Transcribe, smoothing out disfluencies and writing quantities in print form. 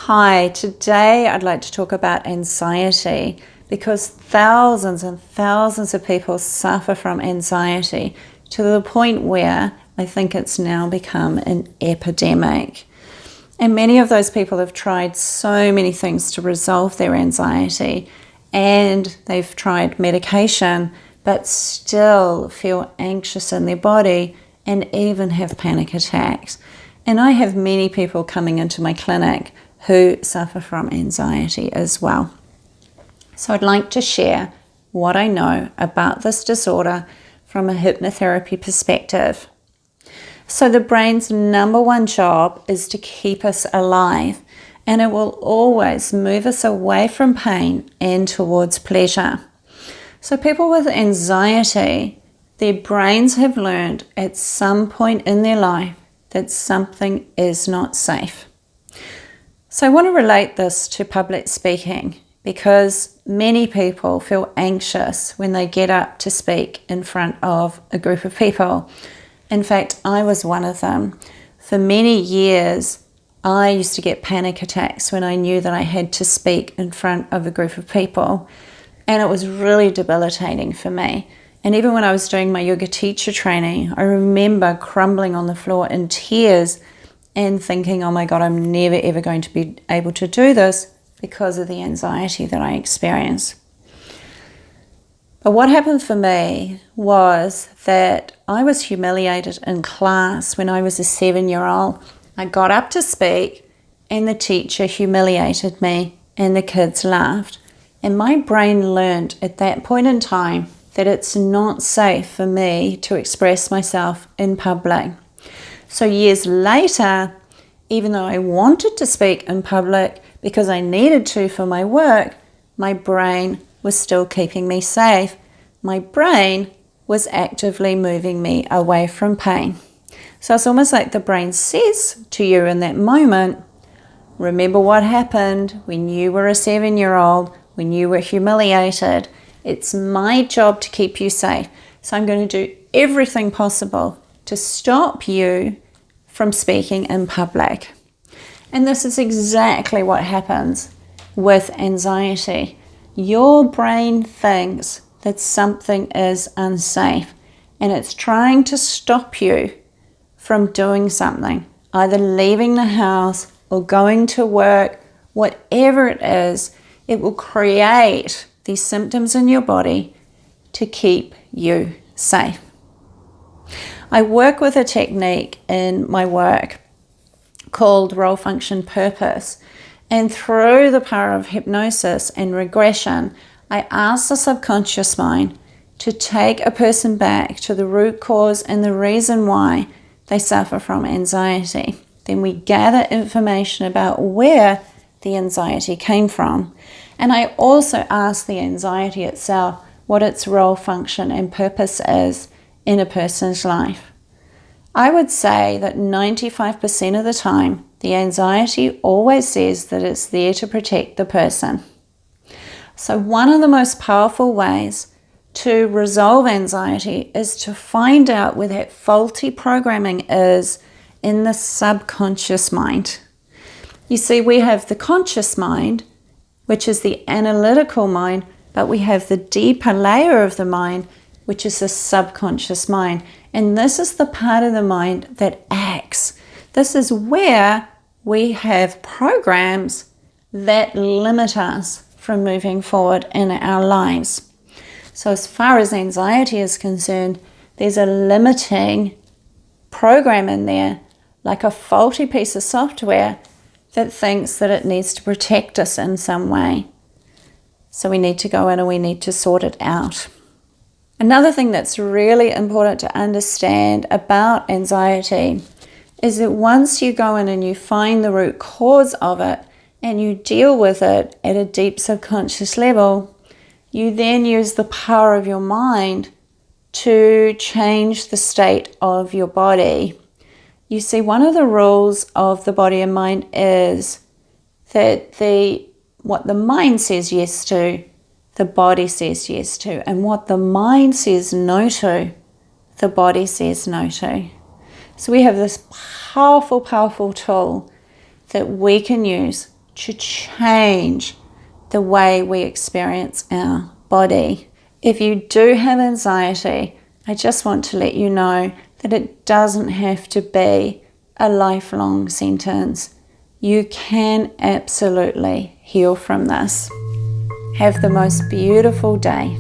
Hi, today I'd like to talk about anxiety because thousands and thousands of people suffer from anxiety to the point where I think it's now become an epidemic. And many of those people have tried so many things to resolve their anxiety, and they've tried medication but still feel anxious in their body and even have panic attacks. And I have many people coming into my clinic who suffer from anxiety as well. So I'd like to share what I know about this disorder from a hypnotherapy perspective. So the brain's number one job is to keep us alive, and it will always move us away from pain and towards pleasure. So people with anxiety, their brains have learned at some point in their life that something is not safe. So I want to relate this to public speaking because many people feel anxious when they get up to speak in front of a group of people. In fact, I was one of them. For many years, I used to get panic attacks when I knew that I had to speak in front of a group of people, and it was really debilitating for me. And even when I was doing my yoga teacher training, I remember crumbling on the floor in tears and thinking, oh my God, I'm never ever going to be able to do this because of the anxiety that I experience. But what happened for me was that I was humiliated in class when I was a 7-year-old. I got up to speak and the teacher humiliated me and the kids laughed. And my brain learned at that point in time that it's not safe for me to express myself in public. So years later, even though I wanted to speak in public because I needed to for my work, my brain was still keeping me safe. My brain was actively moving me away from pain. So it's almost like the brain says to you in that moment, remember what happened when you were a 7-year-old, when you were humiliated. It's my job to keep you safe. So I'm going to do everything possible to stop you from speaking in public. And this is exactly what happens with anxiety. Your brain thinks that something is unsafe, and it's trying to stop you from doing something, either leaving the house or going to work, whatever it is. It will create these symptoms in your body to keep you safe. I work with a technique in my work called role function purpose, and through the power of hypnosis and regression, I ask the subconscious mind to take a person back to the root cause and the reason why they suffer from anxiety. Then we gather information about where the anxiety came from, and I also ask the anxiety itself what its role function and purpose is in a person's life. I would say that 95% of the time, the anxiety always says that it's there to protect the person. So one of the most powerful ways to resolve anxiety is to find out where that faulty programming is in the subconscious mind. You see, we have the conscious mind, which is the analytical mind, but we have the deeper layer of the mind, which is the subconscious mind. And this is the part of the mind that acts. This is where we have programs that limit us from moving forward in our lives. So as far as anxiety is concerned, there's a limiting program in there, like a faulty piece of software that thinks that it needs to protect us in some way. So we need to go in and we need to sort it out. Another thing that's really important to understand about anxiety is that once you go in and you find the root cause of it and you deal with it at a deep subconscious level, you then use the power of your mind to change the state of your body. You see, one of the rules of the body and mind is that what the mind says yes to, the body says yes to. And what the mind says no to, the body says no to. So we have this powerful, powerful tool that we can use to change the way we experience our body. If you do have anxiety, I just want to let you know that it doesn't have to be a lifelong sentence. You can absolutely heal from this. Have the most beautiful day.